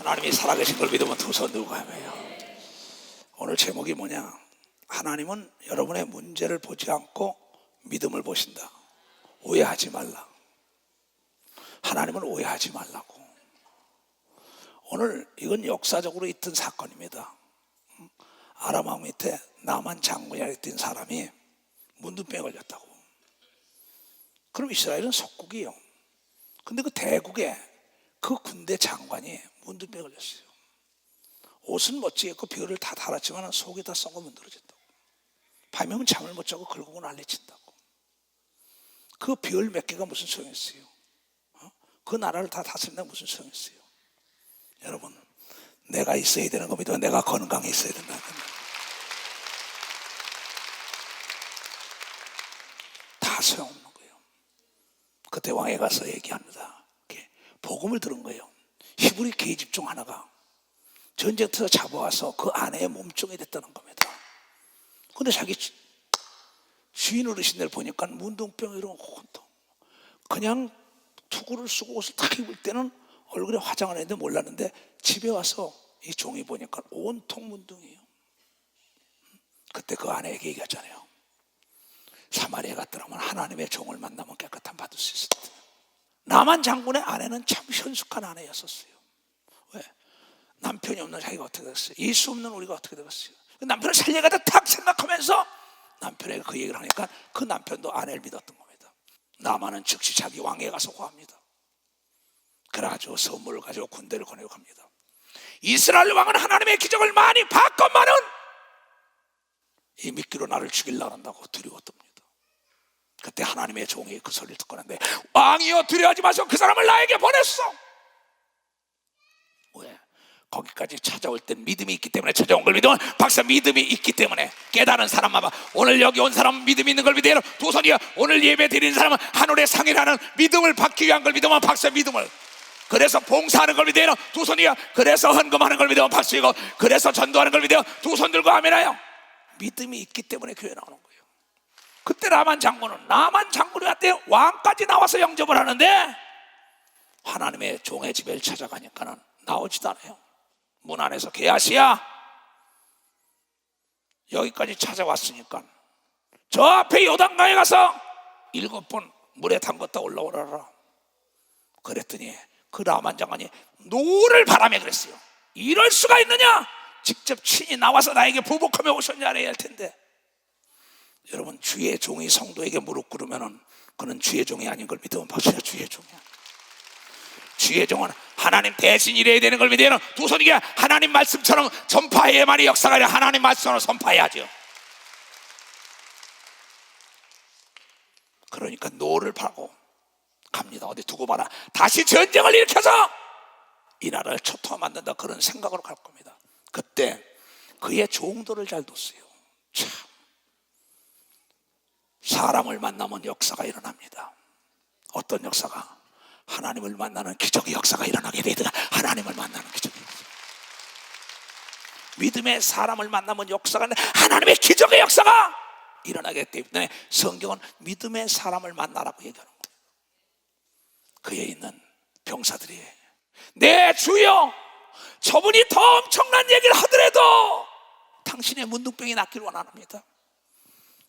하나님이 살아계신 걸 믿으면 두 손 들고 가며요. 오늘 제목이 뭐냐? 하나님은 여러분의 문제를 보지 않고 믿음을 보신다. 오해하지 말라. 하나님은 오해하지 말라고. 오늘 이건 역사적으로 있던 사건입니다. 아람 왕 밑에 나만 장군이라 했던 사람이 문둥병에 걸렸다고. 그럼 이스라엘은 속국이요. 근데 그 대국에 그 군대 장관이 문둥병에 걸렸어요. 옷은 멋지게 입고 벼를 다 달았지만 속이 다 썩어 문드러졌다고. 밤이면 잠을 못 자고 긁고 난리친다고. 그 별 몇 개가 무슨 소용이었어요? 그 나라를 다 다스린다고 무슨 소용이었어요? 여러분, 내가 있어야 되는 겁니다. 내가 건강해 있어야 된다는 겁니다. 다 소용없는 거예요. 그때 왕에 가서 얘기합니다. 복음을 들은 거예요. 히브리 계집 중 하나가 전쟁터에서 잡아와서 그 아내의 몸종이 됐다는 겁니다. 근데 자기 주인 어르신들 보니까 문둥병 이런 혼통, 그냥 투구를 쓰고 옷을 탁 입을 때는 얼굴에 화장을 했는데 몰랐는데 집에 와서 이 종이 보니까 온통 문둥이에요. 그때 그 아내에게 얘기하잖아요. 사마리아 갔더라면 하나님의 종을 만나면 깨끗함 받을 수 있을 때. 나만 장군의 아내는 참 현숙한 아내였었어요. 왜? 남편이 없는 자기가 어떻게 됐어요? 예수 없는 우리가 어떻게 되겠어요? 남편을 살려가다 탁 생각하면서 남편에게 그 얘기를 하니까 그 남편도 아내를 믿었던 겁니다. 나만은 즉시 자기 왕에 가서 구합니다. 그래가지고 선물을 가지고 군대를 보내고 갑니다. 이스라엘 왕은 하나님의 기적을 많이 봤건만은 이 미끼로 나를 죽이려고 한다고 두려웠답니다. 그때 하나님의 종이 그 소리를 듣고 있는데, 왕이여 두려워하지 마시고 그 사람을 나에게 보냈어. 왜? 거기까지 찾아올 땐 믿음이 있기 때문에 찾아온 걸 믿으면 박사 믿음이 있기 때문에 깨달은 사람만 봐. 오늘 여기 온 사람은 믿음이 있는 걸 믿어요. 두 손이야. 오늘 예배 드리는 사람은 하늘의 상이라는 믿음을 받기 위한 걸 믿으면 박사 믿음을. 그래서 봉사하는 걸 믿어요. 두 손이야. 그래서 헌금하는 걸 믿으면 박수이고, 그래서 전도하는 걸 믿어요. 두 손 들고 아멘하여. 믿음이 있기 때문에 교회 나오는 거예요. 그때 나만 장군이 왔대. 왕까지 나와서 영접을 하는데 하나님의 종의 집을 찾아가니까는 나오지도 않아요. 문 안에서 게하시야, 여기까지 찾아왔으니까 저 앞에 요단강에 가서 7번 물에 담갔다 올라오라라. 그랬더니 그 나만 장관이 노를 바라며 그랬어요. 이럴 수가 있느냐? 직접 친히 나와서 나에게 보복하며 오셨냐 해야 할 텐데. 여러분, 주의 종이 성도에게 무릎 꿇으면은 그는 주의 종이 아닌 걸 믿으면 박수야. 주의 종이야. 주의 종은 하나님 대신 일해야 되는 걸 믿어요. 두 손이게 하나님 말씀처럼 전파해야만이 역사가 아니라 하나님 말씀으로 선파해야죠. 그러니까 노를 파고 갑니다. 어디 두고 봐라. 다시 전쟁을 일으켜서 이 나라를 초토화 만든다, 그런 생각으로 갈 겁니다. 그때 그의 종도를 잘 뒀어요. 참, 사람을 만나면 역사가 일어납니다. 어떤 역사가? 하나님을 만나는 기적의 역사가 일어나게 되더라. 하나님을 만나는 기적의 역사. 믿음의 사람을 만나면 역사가 아니라 하나님의 기적의 역사가 일어나게 되기 때문에 성경은 믿음의 사람을 만나라고 얘기하는 거예요. 그에 있는 병사들이 내 주여, 저분이 더 엄청난 얘기를 하더라도 당신의 문둥병이 낫기를 원합니다.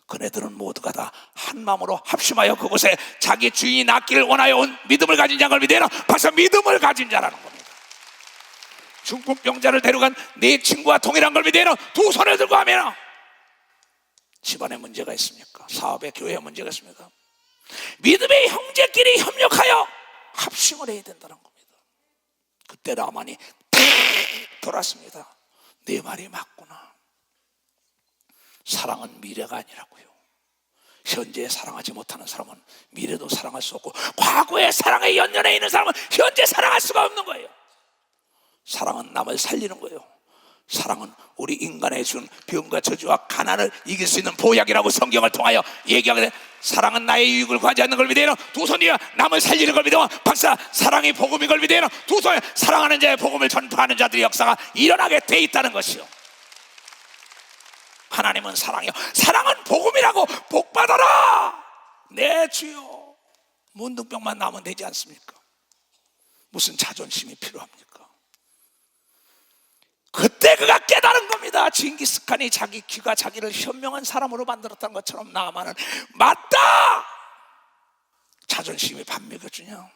그네들은 모두가 다 한마음으로 합심하여 그곳에 자기 주인이 낫기를 원하여 온 믿음을 가진 자를 믿어라. 벌써 믿음을 가진 자라는 겁니다. 중풍병자를 데려간 네 친구와 동일한 걸 믿어라. 두 손을 들고 하면 집안에 문제가 있습니까? 사업에, 교회에 문제가 있습니까? 믿음의 형제끼리 협력하여 합심을 해야 된다는 겁니다. 그때 나만이 돌았습니다. 내 말이 맞구나. 사랑은 미래가 아니라고요. 현재에 사랑하지 못하는 사람은 미래도 사랑할 수 없고, 과거의 사랑에 연연해 있는 사람은 현재 사랑할 수가 없는 거예요. 사랑은 남을 살리는 거예요. 사랑은 우리 인간에 준 병과 저주와 가난을 이길 수 있는 보약이라고 성경을 통하여 얘기하거든요. 사랑은 나의 유익을 구하지 않는 걸 믿어요. 두 손이야 남을 살리는 걸 믿어. 박사, 사랑이 복음인 걸 믿어요. 두 손, 사랑하는 자의 복음을 전파하는 자들의 역사가 일어나게 돼 있다는 것이요. 하나님은 사랑이요. 사랑은 복음이라고. 복 받아라. 내 주여. 문둥병만 나면 되지 않습니까? 무슨 자존심이 필요합니까? 그때 그가 깨달은 겁니다. 징기스칸이 자기 귀가 자기를 현명한 사람으로 만들었다는 것처럼 나아만은 맞다. 자존심이 밥 먹여주냐.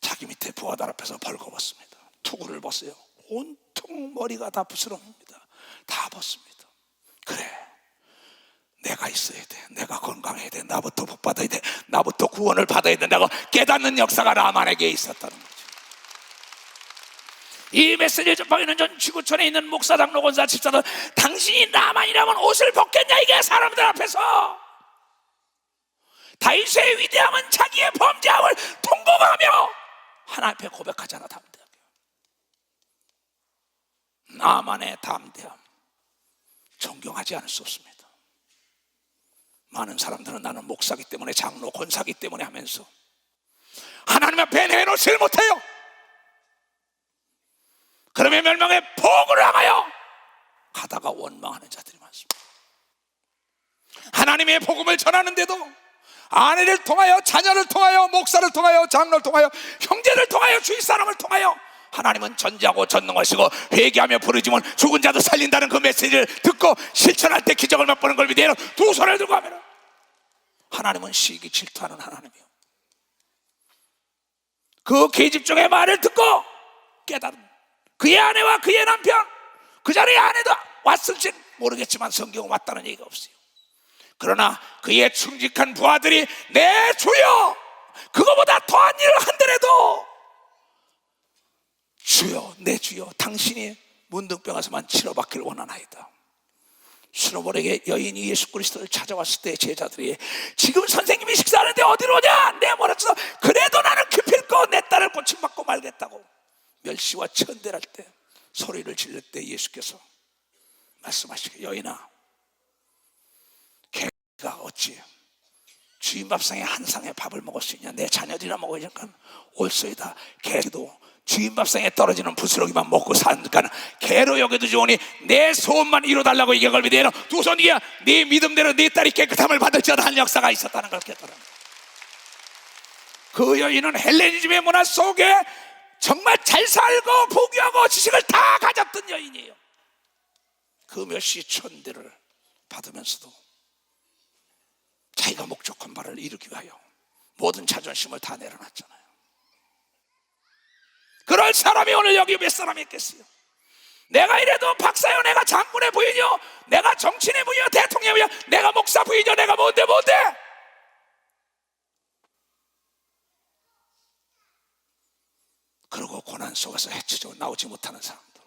자기 밑에 부하들 앞에서 벌거벗습니다. 투구를 벗어요. 온통 머리가 다 부스럼입니다. 다 벗습니다. 그래, 내가 있어야 돼. 내가 건강해야 돼. 나부터 복 받아야 돼. 나부터 구원을 받아야 된다고 깨닫는 역사가 라만에게 있었다는 거죠. 이 메시지를 전하고 있는 전 지구촌에 있는 목사, 장로, 권사, 집사들, 당신이 라만이라면 옷을 벗겠냐. 이게 사람들 앞에서 다윗의 위대함은 자기의 범죄함을 통곡하며 하나님 앞에 고백하잖아. 담대하게. 나만의 담대함 존경하지 않을 수 없습니다. 많은 사람들은 나는 목사기 때문에, 장로, 권사기 때문에 하면서 하나님 앞에 내놓지를 못해요. 그러면 멸망의 복을 향하여 가다가 원망하는 자들이 많습니다. 하나님의 복음을 전하는데도 아내를 통하여, 자녀를 통하여, 목사를 통하여, 장로를 통하여, 형제를 통하여, 주위 사람을 통하여 하나님은 전지하고 전능하시고 회개하며 부르짖으면 죽은 자도 살린다는 그 메시지를 듣고 실천할 때 기적을 맛보는 걸 믿어요. 두 손을 들고 하면 하나님은 시기 질투하는 하나님이요. 그 계집종의 말을 듣고 깨달은 그의 아내와 그의 남편, 그 자리에 아내도 왔을지 모르겠지만 성경은 왔다는 얘기가 없어요. 그러나 그의 충직한 부하들이 내 주여, 그거보다 더한 일을 한더라도 주여, 내 주여, 당신이 문둥병에서만 치료받기를 원하나이다. 수로보르게 여인이 예수 그리스도를 찾아왔을 때 제자들이 지금 선생님이 식사하는데 어디로 오냐? 내 뭐라서 그래도 나는 기필코 내 딸을 고침받고 말겠다고 멸시와 천대할 때, 소리를 질릴 때 예수께서 말씀하시기를, 여인아, 개가 어찌 주인 밥상에 한 상의 밥을 먹을 수 있냐? 내 자녀들이나 먹으니까 옳소이다. 개도 주인 밥상에 떨어지는 부스러기만 먹고 사니까 개로 여겨도 좋으니 내 소원만 이뤄달라고 얘기한 걸 믿어요. 두 손이야 네 믿음대로 네 딸이 깨끗함을 받을지어다 한 역사가 있었다는 걸 깨달아. 그 여인은 헬레니즘의 문화 속에 정말 잘 살고 부귀하고 지식을 다 가졌던 여인이에요. 그 멸시 천대를 받으면서도 자기가 목적한 바를 이루기 위하여 모든 자존심을 다 내려놨잖아요. 그럴 사람이 오늘 여기 몇 사람이 있겠어요? 내가 이래도 박사요, 내가 장군의 부인이요, 내가 정치인의 부인이요, 대통령이요, 내가 목사 부인이요, 내가 뭔데 그리고 고난 속에서 헤쳐져 나오지 못하는 사람들,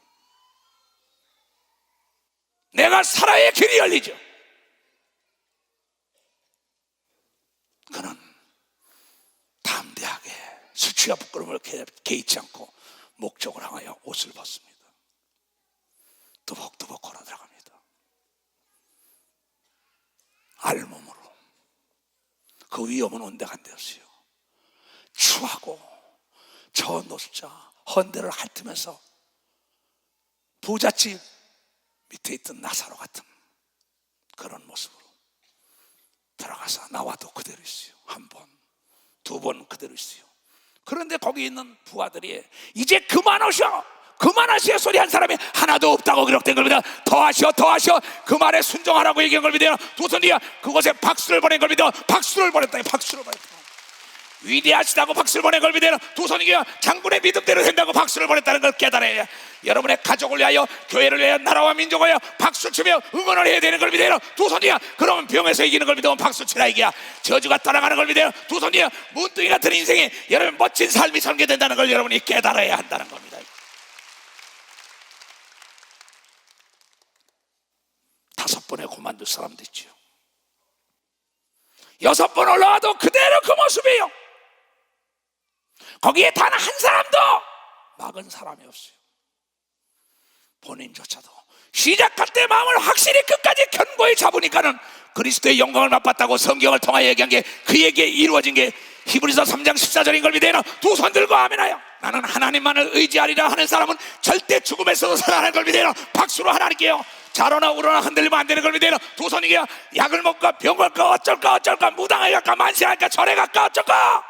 내가 살아야 길이 열리죠. 그는 담대하게 수치와 부끄러움을 개의치 않고 목적을 향하여 옷을 벗습니다. 두벅두벅 걸어 들어갑니다. 알몸으로. 그 위험은 온데간데였어요. 추하고 저 노숙자 헌대를 핥으면서 부잣집 밑에 있던 나사로 같은 그런 모습으로 들어가서 나와도 그대로 있어요. 한 번, 두 번 그대로 있어요. 그런데 거기 있는 부하들이 이제 그만하시오 소리 한 사람이 하나도 없다고 기록된 겁니다. 더하시오 그 말에 순종하라고 얘기한 걸 믿어요. 두 손 뒤에 그곳에 박수를 보낸 걸 믿어. 박수를 보냈다. 위대하시다고 박수를 보낸 걸 믿어요. 두 손이 장군의 믿음대로 된다고 박수를 보냈다는 걸 깨달아야 여러분의 가족을 위하여, 교회를 위하여, 나라와 민족을 위하여 박수 치며 응원을 해야 되는 걸 믿어요. 두 손이야. 그러면 병에서 이기는 걸 믿으면 박수 치라 이기야. 저주가 떠나가는 걸 믿어요. 두 손이야. 문둥이 같은 인생이 여러분 멋진 삶이 전개된다는 걸 여러분이 깨달아야 한다는 겁니다. 다섯 번에 그만둘 사람도 있죠. 여섯 번 올라와도 그대로 그 모습이에요. 거기에 단 한 사람도 막은 사람이 없어요. 본인조차도 시작할 때 마음을 확실히 끝까지 견고히 잡으니까는 그리스도의 영광을 맛봤다고 성경을 통하여 얘기한 게 그에게 이루어진 게 히브리서 3장 14절인 걸 믿어요. 두 손 들고 아멘하여. 나는 하나님만을 의지하리라 하는 사람은 절대 죽음에서도 살아나는 걸 믿어요. 박수로 하나님께요. 자로나 우로나 흔들리면 안 되는 걸 믿어요. 두 손이게요. 약을 먹을까 병 걸까 어쩔까 무당을 갈까 만세할까 절에 갈까 어쩔까.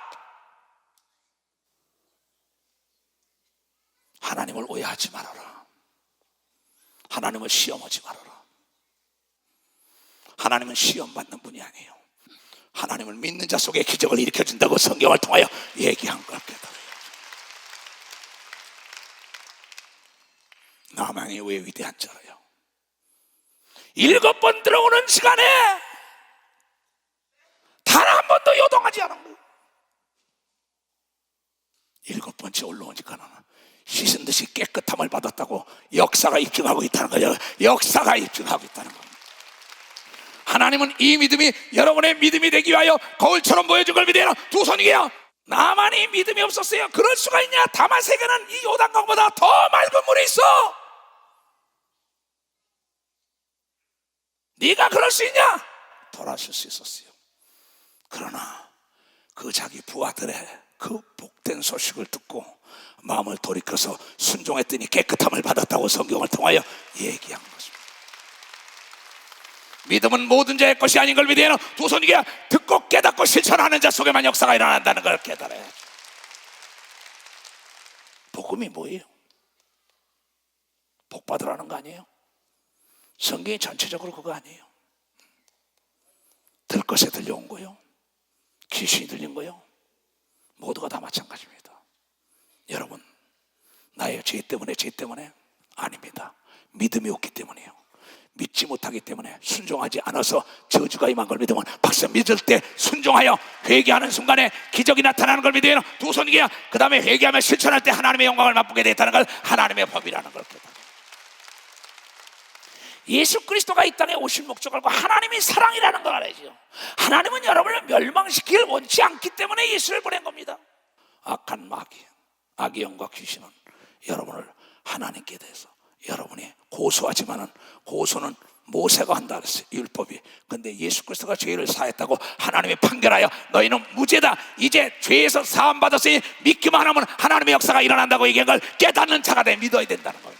하나님을 오해하지 말아라. 하나님을 시험하지 말아라. 하나님은 시험받는 분이 아니에요. 하나님을 믿는 자 속에 기적을 일으켜준다고 성경을 통하여 얘기한 걸 깨달아요. 나만이 왜 위대한 줄 알아요? 7번 들어오는 시간에 단 한 번도 요동하지 않은 거예요. 7번째 올라오니까는 씻은 듯이 깨끗함을 받았다고 역사가 입증하고 있다는 거예요. 역사가 입증하고 있다는 거예요. 하나님은 이 믿음이 여러분의 믿음이 되기 위하여 거울처럼 보여준 걸 믿어요. 두 손이게요. 나만이 믿음이 없었어요. 그럴 수가 있냐? 다마색에는 이 요단강보다 더 맑은 물이 있어. 네가 그럴 수 있냐? 돌아설 수 있었어요. 그러나 그 자기 부하들의 그 복된 소식을 듣고 마음을 돌이켜서 순종했더니 깨끗함을 받았다고 성경을 통하여 얘기한 것입니다. 믿음은 모든 자의 것이 아닌 걸 믿어야 두 손이게 듣고 깨닫고 실천하는 자 속에만 역사가 일어난다는 걸 깨달아야죠. 복음이 뭐예요? 복 받으라는 거 아니에요? 성경이 전체적으로 그거 아니에요. 들 것에 들려온 거요, 귀신이 들린 거요, 모두가 다 마찬가지입니다. 여러분, 나의 죄 때문에 아닙니다. 믿음이 없기 때문이에요. 믿지 못하기 때문에, 순종하지 않아서 저주가 임한 걸 믿으면 박사 믿을 때 순종하여 회개하는 순간에 기적이 나타나는 걸 믿어요. 두 손이야. 그 다음에 회개하며 실천할 때 하나님의 영광을 맛보게 되었다는 걸, 하나님의 법이라는 걸 깨달아요. 예수 그리스도가 이 땅에 오신 목적을 알고 하나님이 사랑이라는 걸 알아야죠. 하나님은 여러분을 멸망시키길 원치 않기 때문에 예수를 보낸 겁니다. 악한 마귀, 악의 영과 귀신은 여러분을 하나님께 대해서 여러분이 고소하지만은 고소는 모세가 한다 그랬어요, 율법이. 근데 예수 그리스도가 죄를 사했다고 하나님이 판결하여 너희는 무죄다, 이제 죄에서 사함 받았으니 믿기만 하면 하나님의 역사가 일어난다고 얘기한 걸 깨닫는 자가 돼 믿어야 된다는 거예요.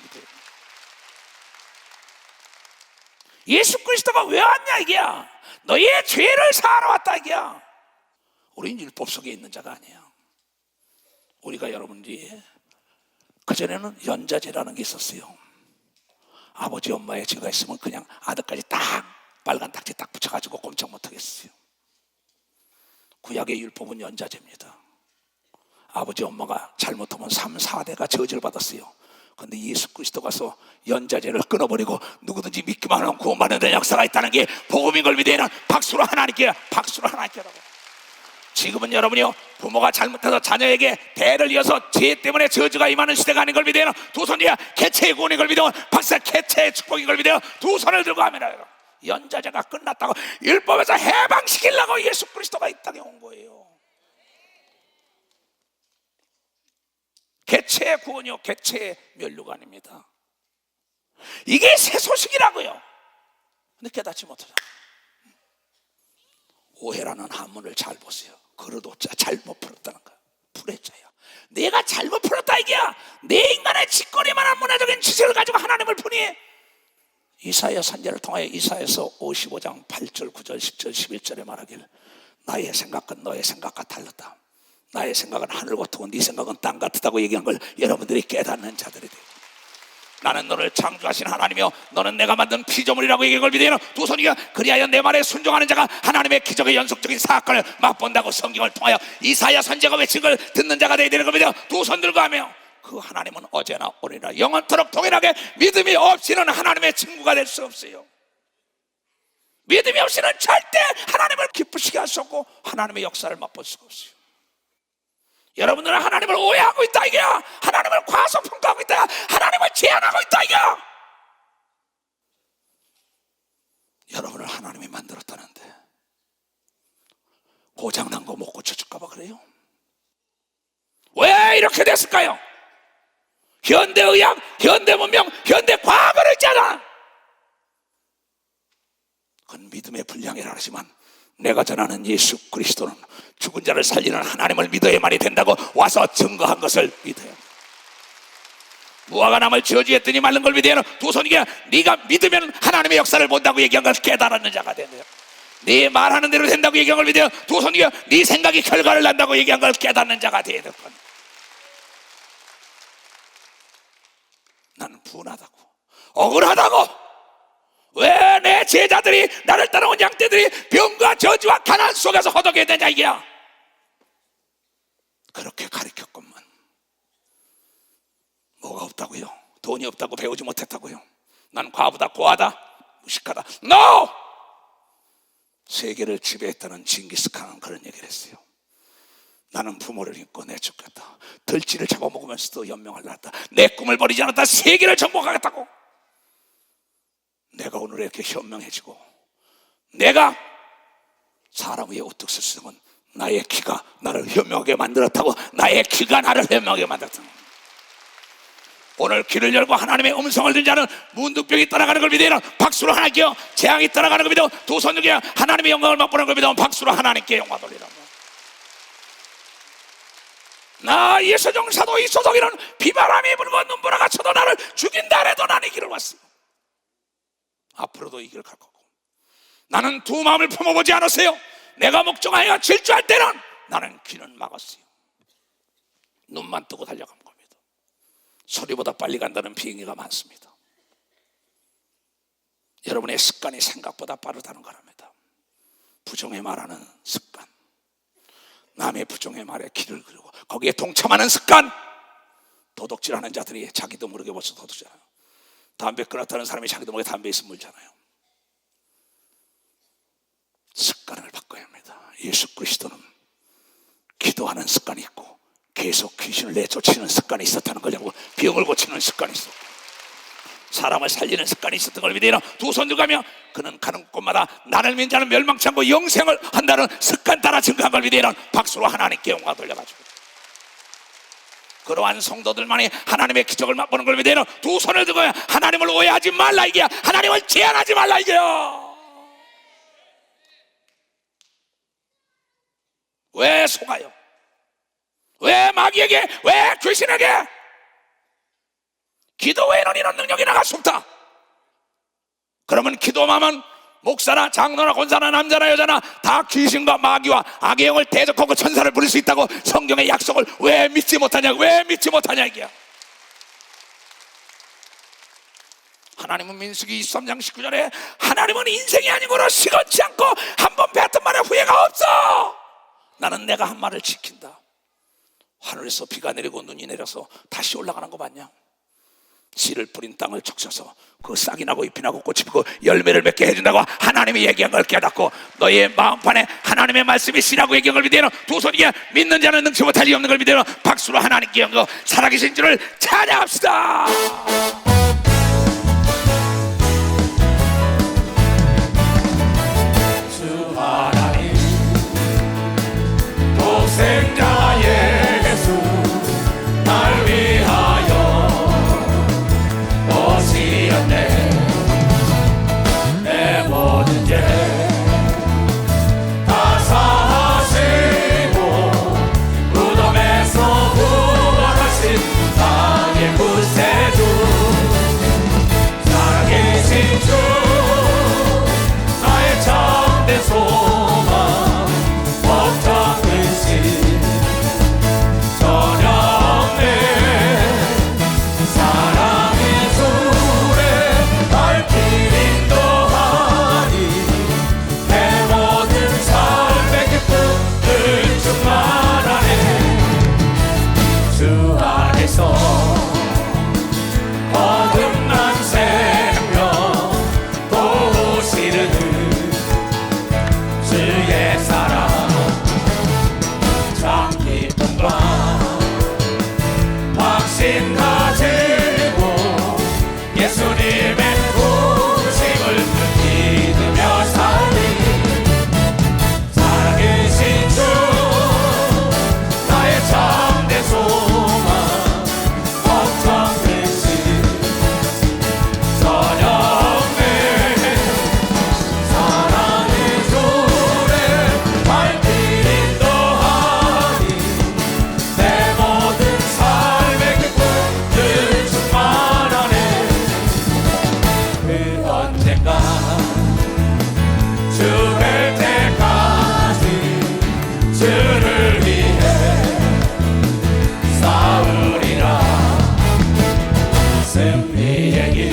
예수 그리스도가 왜 왔냐 이게야. 너희의 죄를 사하러 왔다 이게야. 우리는 율법 속에 있는 자가 아니야. 우리가 여러분들이 그전에는 연자제라는 게 있었어요. 아버지 엄마의 죄가 있으면 그냥 아들까지 딱 빨간 딱지 딱 붙여가지고 꼼짝 못하겠어요. 구약의 율법은 연자제입니다. 아버지 엄마가 잘못하면 3, 4대가 저주를 받았어요. 근데 예수 그리스도가 가서 연자제를 끊어버리고 누구든지 믿기만 하면 구원받는 역사가 있다는 게 복음인 걸 믿어야 박수로 하나님께, 박수로 하나님께라고. 지금은 여러분이요, 부모가 잘못해서 자녀에게 대를 이어서 죄 때문에 저주가 임하는 시대가 아닌 걸 믿어요. 두 손이야 개체의 구원인 걸 믿어, 박사 개체의 축복인 걸 믿어요. 두 손을 들고 하면 연자제가 끝났다고 율법에서 해방시키려고 예수 그리스도가 이 땅에 온 거예요. 개체의 구원이요, 개체의 멸류가 아닙니다. 이게 새 소식이라고요. 근데 깨닫지 못하잖아. 오해라는 한문을 잘 보세요. 그릇오자, 잘못 풀었다는 거야. 풀했자야. 내가 잘못 풀었다 이게야. 내 인간의 짓거리만한 문화적인 지식을 가지고 하나님을 푸니. 이사야 선지자를 통하여 이사야서 55장 8절, 9절, 10절, 11절에 말하길, 나의 생각은 너의 생각과 달랐다. 나의 생각은 하늘 같고 네 생각은 땅 같다고 얘기한 걸 여러분들이 깨닫는 자들이 돼요. 나는 너를 창조하신 하나님이요 너는 내가 만든 피조물이라고 얘기한 걸 믿어요. 두 손이가 그리하여 내 말에 순종하는 자가 하나님의 기적의 연속적인 사건을 맛본다고 성경을 통하여 이사야 선지자가 외친 걸 듣는 자가 되어야 되는 겁니다. 두 손 들고 하며 그 하나님은 어제나 오늘이나 영원토록 동일하게 믿음이 없이는 하나님의 친구가 될 수 없어요. 믿음이 없이는 절대 하나님을 기쁘시게 할 수 없고 하나님의 역사를 맛볼 수가 없어요. 여러분들은 하나님을 오해하고 있다 이게야. 하나님을 과소평가하고 있다. 하나님을 제한하고 있다 이게야. 여러분을 하나님이 만들었다는데 고장난 거 못 고쳐줄까 봐 그래요? 왜 이렇게 됐을까요? 현대의학, 현대문명, 현대과학을 했잖아. 그건 믿음의 분량이라 하지만 내가 전하는 예수 그리스도는 죽은 자를 살리는 하나님을 믿어야만이 된다고 와서 증거한 것을 믿어요. 무화과 나무를 저주했더니 마른 걸 믿어야 두 손이야. 네가 믿으면 하나님의 역사를 본다고 얘기한 걸 깨달았는 자가 되네요. 네 말하는 대로 된다고 얘기한 걸 믿어요. 두 손이야. 네 생각이 결과를 난다고 얘기한 걸 깨닫는 자가 되어야 될 겁니다. 나는 분하다고 억울하다고. 왜 내 제자들이, 나를 따라온 양떼들이 병과 저주와 가난 속에서 허덕여야 되냐 이게야. 그렇게 가르쳤건만 뭐가 없다고요? 돈이 없다고 배우지 못했다고요? 난 과부다, 고하다, 무식하다. NO! 세계를 지배했다는 징기스칸은 그런 얘기를 했어요. 나는 부모를 잊고 내 죽겠다. 들쥐를 잡아먹으면서도 연명을 낳았다. 내 꿈을 버리지 않았다. 세계를 정복하겠다고. 내가 오늘 이렇게 현명해지고 내가 사람 위에 우뚝 설 수 있는 건 나의 키가 나를 현명하게 만들었다고. 나의 키가 나를 현명하게 만들었다고. 오늘 귀를 열고 하나님의 음성을 듣는 자는 문둥병이 따라가는 걸 믿으면 박수로 하나님께요. 재앙이 따라가는 걸 믿어 두 손 들게 하나님의 영광을 맛보는 걸 믿으면 박수로 하나님께 영광 돌리라. 나 예수종 사도 이소석이는 비바람이 불고 눈보라가 쳐도 나를 죽인다 해도 나는 이 길을 왔어. 앞으로도 이 길을 갈 거고. 나는 두 마음을 품어보지 않았어요. 내가 목적하여 질주할 때는 나는 귀는 막았어요. 눈만 뜨고 달려간 겁니다. 소리보다 빨리 간다는 비행기가 많습니다. 여러분의 습관이 생각보다 빠르다는 거랍니다. 부정의 말하는 습관, 남의 부정의 말에 귀를 기울이고 거기에 동참하는 습관. 도둑질하는 자들이 자기도 모르게 벌써 도둑질해요. 담배 끊었다는 사람이 자기도 모르게 담배 있으면 물잖아요. 습관을 바꿔야 합니다. 예수 그리스도는 기도하는 습관이 있고 계속 귀신을 내쫓는 습관이 있었다는 거냐고. 병을 고치는 습관이 있었고 사람을 살리는 습관이 있었던 걸 믿으나 두 손 들가며 그는 가는 곳마다 나를 믿는 자는 멸망치 않고 영생을 한다는 습관 따라 증거한 걸 믿으나 박수로 하나님께 영광 돌려가지고 그러한 성도들만이 하나님의 기적을 맛보는 걸 믿으나 두 손을 들고 하나님을 오해하지 말라 이게야. 하나님을 제한하지 말라 이게야. 왜 속아요? 왜 마귀에게, 왜 귀신에게? 기도 외에는 이런 능력이 나갈 수 없다. 그러면 기도만 하면 목사나 장로나 권사나 남자나 여자나 다 귀신과 마귀와 악의 영을 대적하고 천사를 부릴 수 있다고 성경의 약속을 왜 믿지 못하냐? 왜 믿지 못하냐 이게야. 하나님은 민수기 23장 19절에 하나님은 인생이 아니고는 시건치 않고 한 번 뱉은 말에 후회가 없어. 나는 내가 한 말을 지킨다. 하늘에서 비가 내리고 눈이 내려서 다시 올라가는 거 봤냐? 씨를 뿌린 땅을 적셔서 그 싹이 나고 잎이 나고 꽃이 피고 열매를 맺게 해준다고 하나님이 얘기한 걸 깨닫고 너의 마음판에 하나님의 말씀이 씨라고 얘기한 걸 믿으면 두 손이야. 믿는 자는 능치 못할 리 없는 걸 믿으면 박수로 하나님께 영광 살아계신 주를 찬양합시다. 주 하나님 독생자 예수 날 위하여 오시었네. 내 모든 죄 다 사하시고 무덤에서 부활하신 나의 구세주 살아계신 주 나의 참된 소망 복잡하신 승리의 길